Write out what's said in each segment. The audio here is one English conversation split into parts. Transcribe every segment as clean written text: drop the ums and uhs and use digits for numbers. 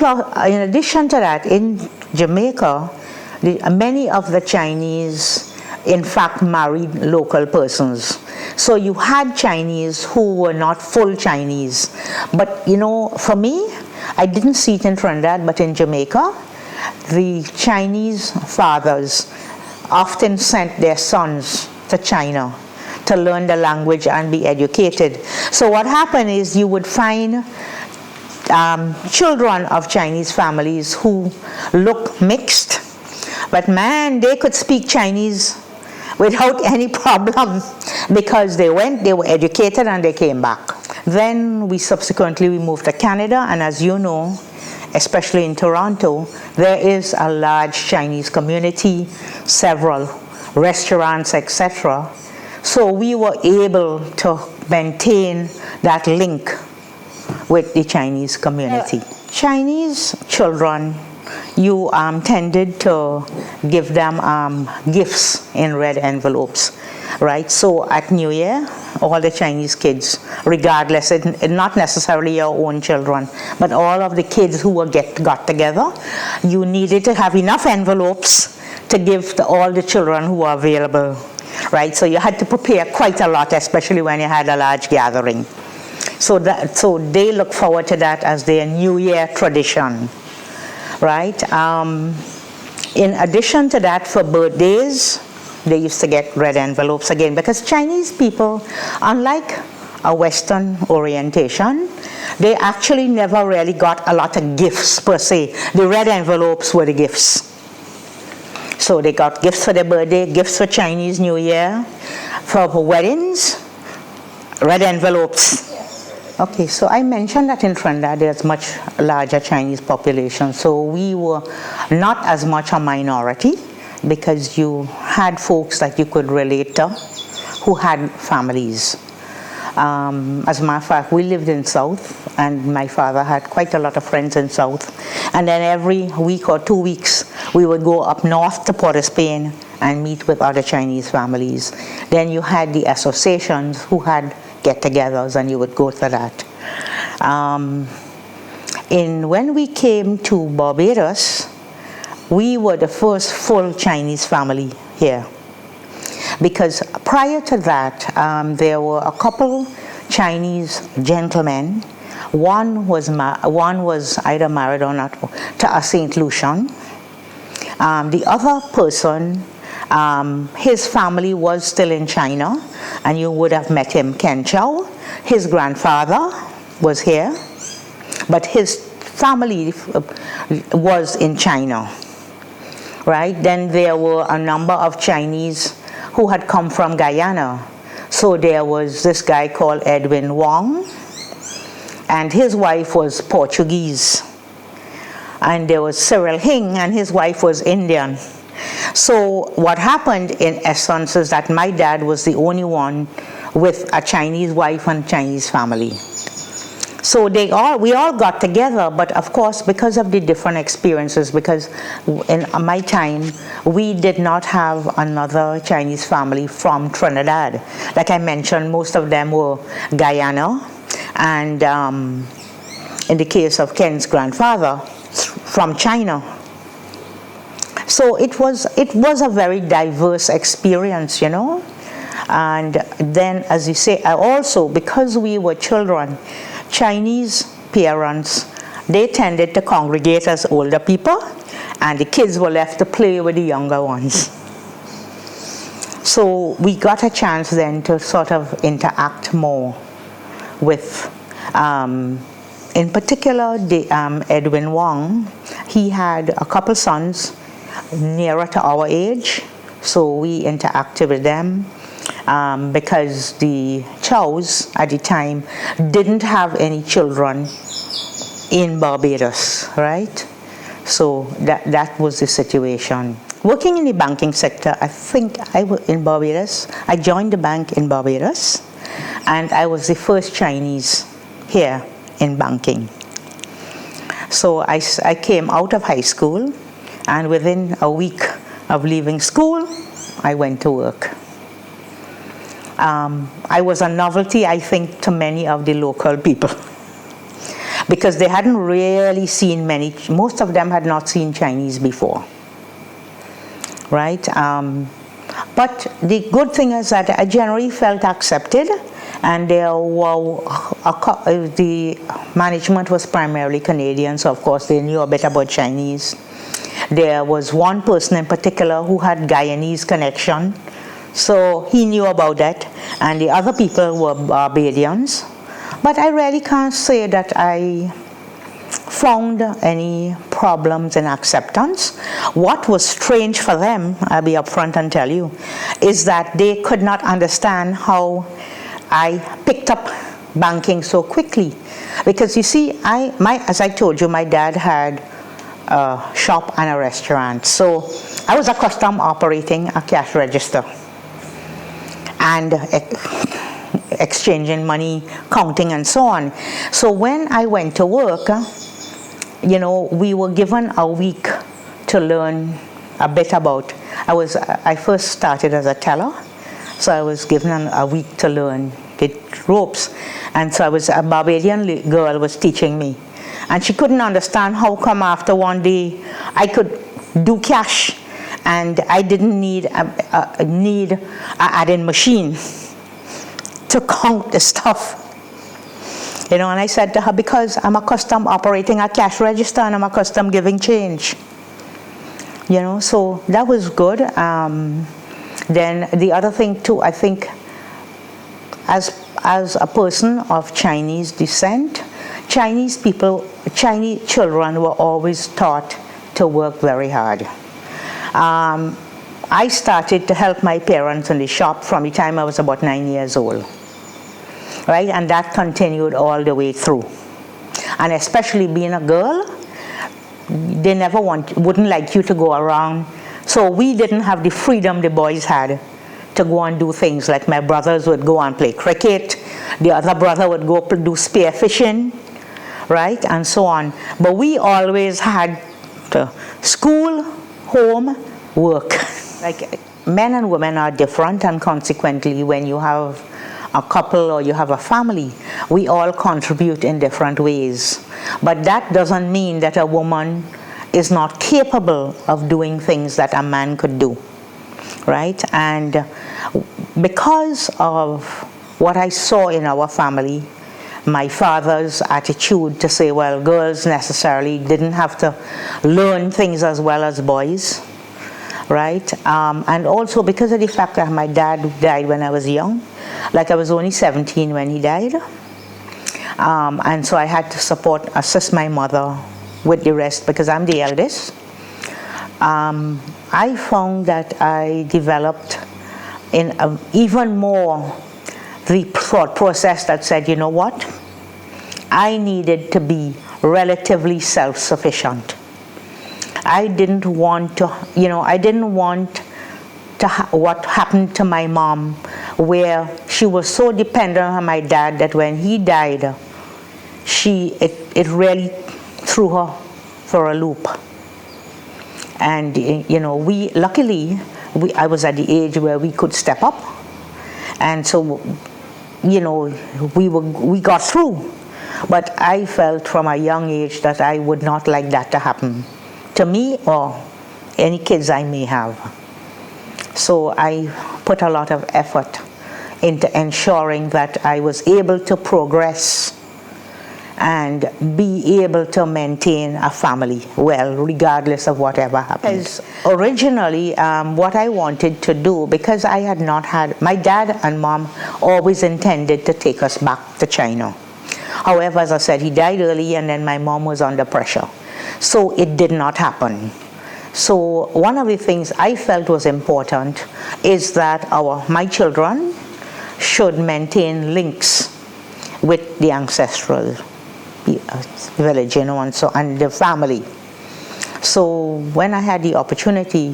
in addition to that, in Jamaica, many of the Chinese, in fact, married local persons. So you had Chinese who were not full Chinese. But, for me, I didn't see it in Trinidad, but in Jamaica, the Chinese fathers often sent their sons to China to learn the language and be educated. So what happened is you would find children of Chinese families who look mixed, but man, they could speak Chinese without any problem because they were educated and they came back. Then we subsequently moved to Canada, and as you know, especially in Toronto, there is a large Chinese community, several restaurants, etc. So we were able to maintain that link with the Chinese community. Chinese children, you tended to give them gifts in red envelopes, right? So at New Year, all the Chinese kids, regardless, not necessarily your own children, but all of the kids who got together, you needed to have enough envelopes to give to all the children who were available, right? So you had to prepare quite a lot, especially when you had a large gathering. So they look forward to that as their New Year tradition, right? In addition to that, for birthdays, they used to get red envelopes again, because Chinese people, unlike a Western orientation, they actually never really got a lot of gifts per se. The red envelopes were the gifts. So they got gifts for their birthday, gifts for Chinese New Year, for weddings, red envelopes. Okay, so I mentioned that in Trinidad there's much larger Chinese population, so we were not as much a minority because you had folks that you could relate to who had families. As a matter of fact, we lived in South, and my father had quite a lot of friends in South, and then every week or 2 weeks we would go up north to Port of Spain and meet with other Chinese families. Then you had the associations who had get-togethers, and you would go to that. When we came to Barbados, we were the first full Chinese family here. Because prior to that, there were a couple Chinese gentlemen. One was either married or not to a St. Lucian. The other person, his family was still in China, and you would have met him, Ken Chow. His grandfather was here, but his family was in China, right? Then there were a number of Chinese who had come from Guyana. So there was this guy called Edwin Wong, and his wife was Portuguese. And there was Cyril Hing, and his wife was Indian. So what happened in essence is that my dad was the only one with a Chinese wife and Chinese family. So we all got together, but of course because of the different experiences, because in my time we did not have another Chinese family from Trinidad. Like I mentioned, most of them were Guyana, and in the case of Ken's grandfather, from China. So it was a very diverse experience, And then, as you say, also because we were children, Chinese parents, they tended to congregate as older people, and the kids were left to play with the younger ones. So we got a chance then to sort of interact more with, in particular, Edwin Wong. He had a couple sons nearer to our age, so we interacted with them. Because the Chows at the time didn't have any children in Barbados, right? So that was the situation. Working in the banking sector, I think I was in Barbados. I joined the bank in Barbados, and I was the first Chinese here in banking. So I came out of high school, and within a week of leaving school, I went to work. I was a novelty, I think, to many of the local people. because they hadn't really seen most of them had not seen Chinese before, right? But the good thing is that I generally felt accepted, and the management was primarily Canadian, so of course they knew a bit about Chinese. There was one person in particular who had Guyanese connection, so he knew about that, and the other people were Barbadians. But I really can't say that I found any problems in acceptance. What was strange for them, I'll be upfront and tell you, is that they could not understand how I picked up banking so quickly. Because you see, as I told you, my dad had a shop and a restaurant. So I was accustomed operating a cash register and exchanging money, counting, and so on. So when I went to work, we were given a week to learn a bit about. I first started as a teller, so I was given a week to learn the ropes, and so a Barbadian girl was teaching me, and she couldn't understand how come after one day I could do cash, and I didn't need an add-in machine to count the stuff. And I said to her, because I'm accustomed operating a cash register and I'm accustomed giving change. So that was good. Then the other thing too, I think, as a person of Chinese descent, Chinese children were always taught to work very hard. I started to help my parents in the shop from the time I was about 9 years old. Right, and that continued all the way through. And especially being a girl, they wouldn't like you to go around. So we didn't have the freedom the boys had to go and do things. Like my brothers would go and play cricket, the other brother would go do spear fishing, right, and so on. But we always had to school, home, work. Like men and women are different, and consequently when you have a couple or you have a family, we all contribute in different ways. But that doesn't mean that a woman is not capable of doing things that a man could do, right? And because of what I saw in our family, my father's attitude to say, well, girls necessarily didn't have to learn things as well as boys, right? And also because of the fact that my dad died when I was young, like I was only 17 when he died, and so I had to assist my mother with the rest because I'm the eldest. I found that I developed in even more the thought process that said, you know what, I needed to be relatively self-sufficient. I didn't want to, what happened to my mom, where she was so dependent on my dad that when he died, it really threw her for a loop. And luckily I was at the age where we could step up, and so we got through. But I felt from a young age that I would not like that to happen to me or any kids I may have. So I put a lot of effort into ensuring that I was able to progress and be able to maintain a family well, regardless of whatever happens. Originally, what I wanted to do, because I had not had, my dad and mom always intended to take us back to China. However, as I said, he died early, and then my mom was under pressure. So it did not happen. So one of the things I felt was important is that my children should maintain links with the ancestral village, and the family. So when I had the opportunity,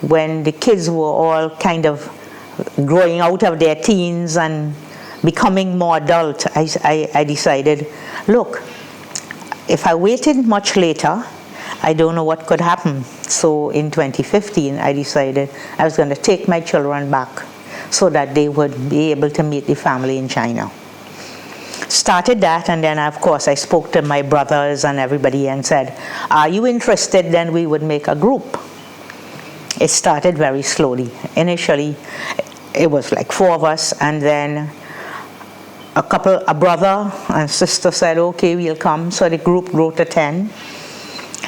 when the kids were all kind of growing out of their teens and becoming more adult, I decided, look, if I waited much later, I don't know what could happen. So in 2015, I decided I was going to take my children back so that they would be able to meet the family in China. started that, and then of course I spoke to my brothers and everybody and said, are you interested? Then we would make a group. It started very slowly. Initially it was like 4 of us, and then a brother and sister said, okay, we'll come. So the group grew to 10.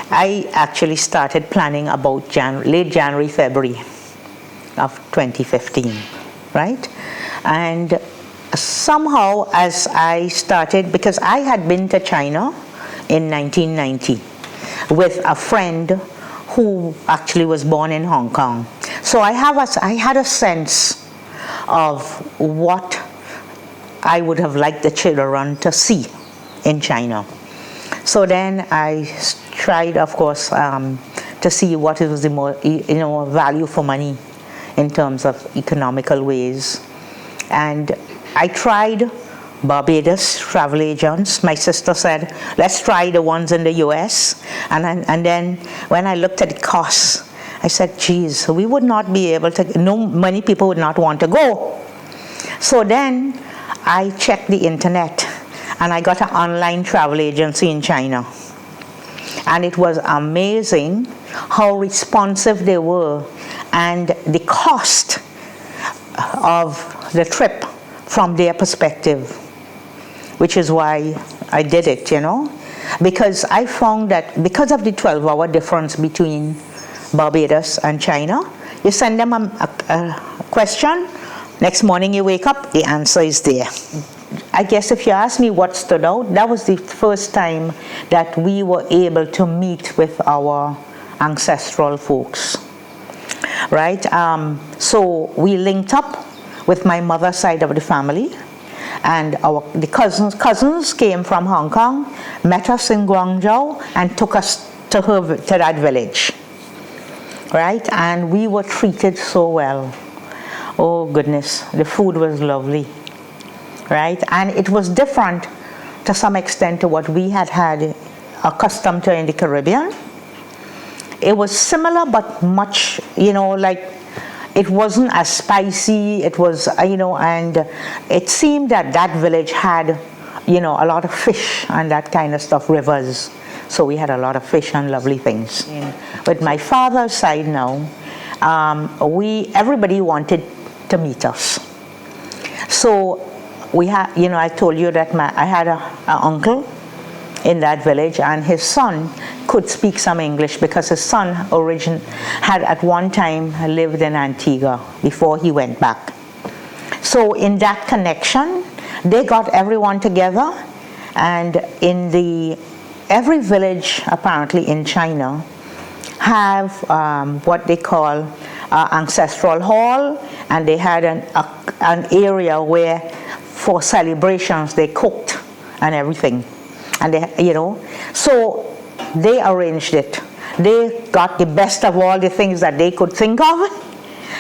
I actually started planning about late January, February of 2015, right? And somehow as I started, because I had been to China in 1990 with a friend who actually was born in Hong Kong. So I had a sense of what I would have liked the children to see in China. So then I tried, of course, to see what was the more, value for money in terms of economical ways. And I tried Barbados travel agents. My sister said, let's try the ones in the US. And then when I looked at the costs, I said, geez, we would not be able to, many people would not want to go. So then I checked the internet, and I got an online travel agency in China. And it was amazing how responsive they were, and the cost of the trip from their perspective, which is why I did it, because I found that because of the 12-hour difference between Barbados and China, you send them a question, next morning you wake up, the answer is there. I guess if you ask me what stood out, that was the first time that we were able to meet with our ancestral folks, right? So we linked up with my mother's side of the family, and the cousins came from Hong Kong, met us in Guangzhou, and took us to that village, right? And we were treated so well. Oh goodness, the food was lovely, right? And it was different to some extent to what we had accustomed to in the Caribbean. It was similar, but much, like it wasn't as spicy. It was, and it seemed that village had, a lot of fish and that kind of stuff, rivers. So we had a lot of fish and lovely things. With my father's side now, everybody wanted to meet us. So we had, I told you that I had an uncle in that village, and his son could speak some English because his son had at one time lived in Antigua before he went back. So in that connection, they got everyone together, and every village apparently in China have what they call ancestral hall, and they had an area where for celebrations they cooked and everything, and so they arranged it. They got the best of all the things that they could think of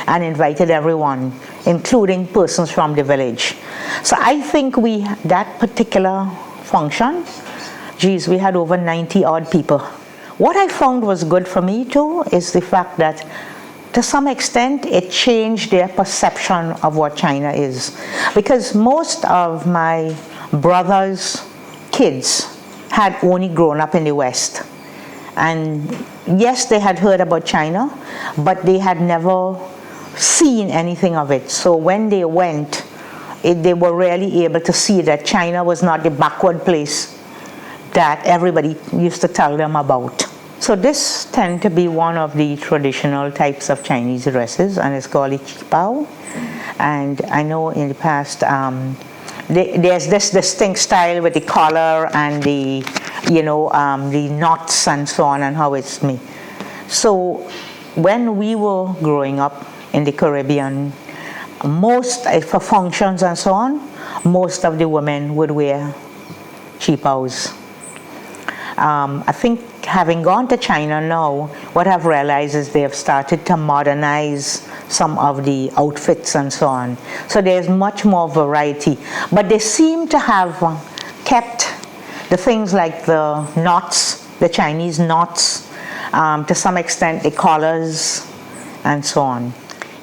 and invited everyone, including persons from the village. So I think that particular function, we had over 90 odd people. What I found was good for me too is the fact that to some extent it changed their perception of what China is, because most of my brother's kids had only grown up in the West, and yes, they had heard about China, but they had never seen anything of it. So when they went, they were really able to see that China was not the backward place that everybody used to tell them about. So this tends to be one of the traditional types of Chinese dresses, and it's called a qipao. And I know in the past there's this distinct style with the collar and the knots and so on, and how it's made. So when we were growing up in the Caribbean, for functions and so on, most of the women would wear qipaos. I think having gone to China now, what I've realized is they have started to modernize some of the outfits and so on. So there's much more variety. But they seem to have kept the things like the knots, the Chinese knots, to some extent the collars and so on.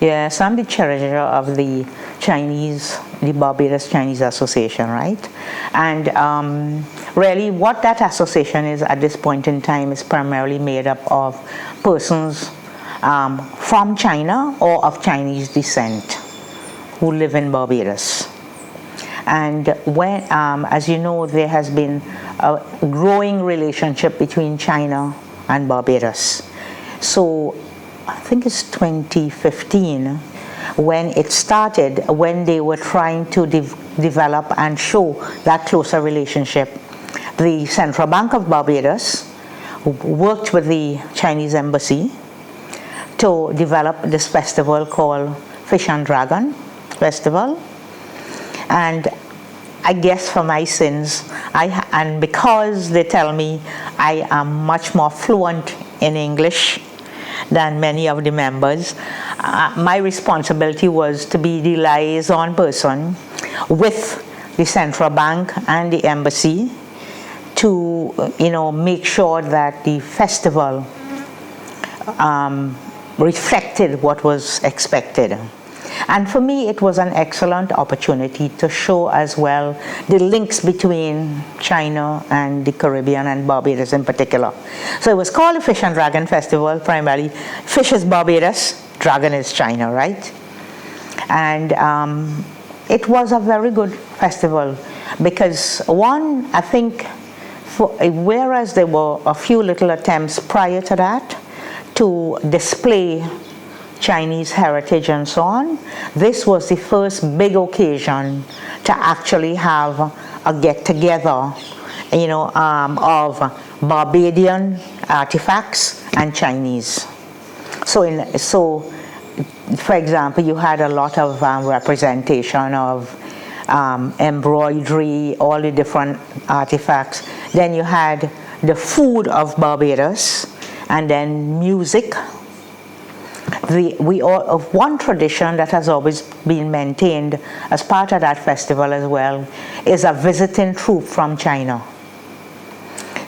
Yes, I'm the cherisher of the Chinese the Barbados Chinese Association, right? And really what that association is at this point in time is primarily made up of persons from China or of Chinese descent who live in Barbados. And when, as you know, there has been a growing relationship between China and Barbados. So I think it's 2015 when it started, when they were trying to develop and show that closer relationship. The Central Bank of Barbados worked with the Chinese embassy to develop this festival called Fish and Dragon Festival. And I guess for my sins, and because they tell me I am much more fluent in English than many of the members, my responsibility was to be the liaison person with the central bank and the embassy to, make sure that the festival reflected what was expected. And for me, it was an excellent opportunity to show as well the links between China and the Caribbean and Barbados in particular. So it was called the Fish and Dragon Festival, primarily. Fish is Barbados, dragon is China, right? And it was a very good festival because one, I think, whereas there were a few little attempts prior to that to display Chinese heritage and so on, this was the first big occasion to actually have a get-together, of Barbadian artifacts and Chinese. So, for example, you had a lot of representation of embroidery, all the different artifacts. Then you had the food of Barbados, and then music. Of one tradition that has always been maintained as part of that festival as well is a visiting troupe from China.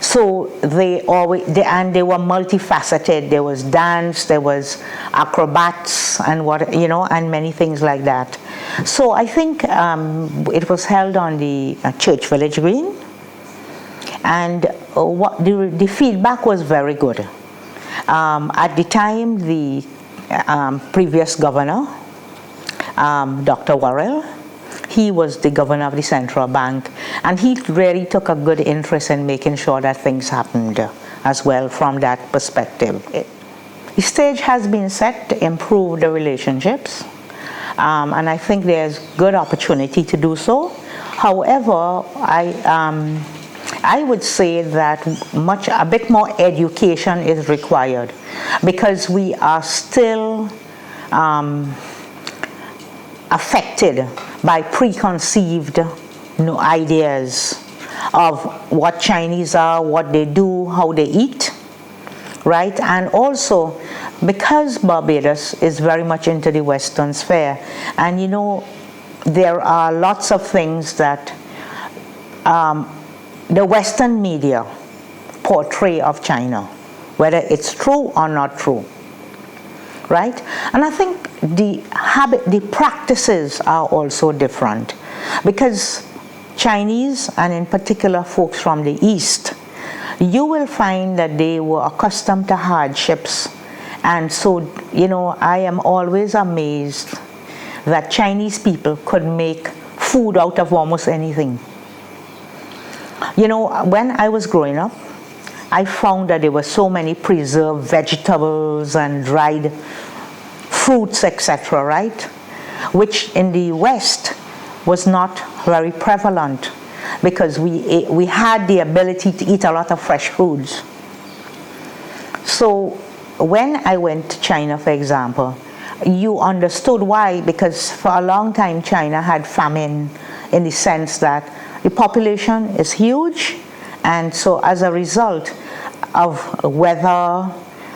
So they were multifaceted. There was dance, there was acrobats, and and many things like that. So I think it was held on the Church Village Green, and the feedback was very good. At the time, the previous governor, Dr. Worrell, he was the governor of the central bank, and he really took a good interest in making sure that things happened as well from that perspective. The stage has been set to improve the relationships, and I think there's good opportunity to do so. However, I would say that a bit more education is required because we are still affected by preconceived ideas of what Chinese are, what they do, how they eat, right? And also because Barbados is very much into the Western sphere, and there are lots of things that the Western media portray of China, whether it's true or not true, right? And I think the practices are also different because Chinese, and in particular folks from the East, you will find that they were accustomed to hardships. And so, I am always amazed that Chinese people could make food out of almost anything. When I was growing up, I found that there were so many preserved vegetables and dried fruits, etc., right? Which in the West was not very prevalent because we had the ability to eat a lot of fresh foods. So when I went to China, for example, you understood why, because for a long time China had famine in the sense that the population is huge, and so as a result of weather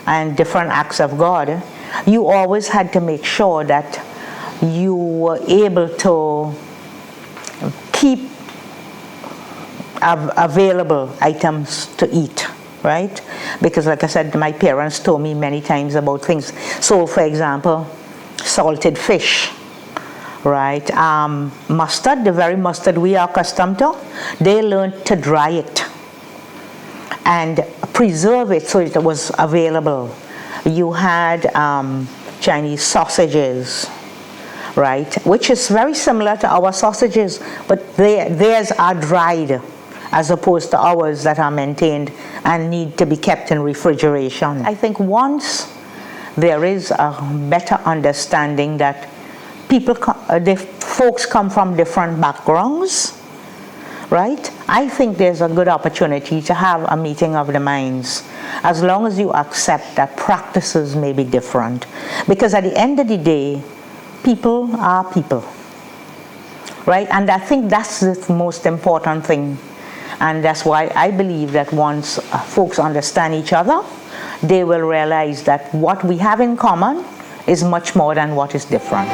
and different acts of God, you always had to make sure that you were able to keep available items to eat, right? Because like I said, my parents told me many times about things. So for example, salted fish, right? Mustard, the very mustard we are accustomed to, they learned to dry it and preserve it so it was available. You had Chinese sausages, right, which is very similar to our sausages, but theirs are dried as opposed to ours that are maintained and need to be kept in refrigeration. I think once there is a better understanding that folks come from different backgrounds, right? I think there's a good opportunity to have a meeting of the minds, as long as you accept that practices may be different. Because at the end of the day, people are people, right? And I think that's the most important thing. And that's why I believe that once folks understand each other, they will realize that what we have in common is much more than what is different.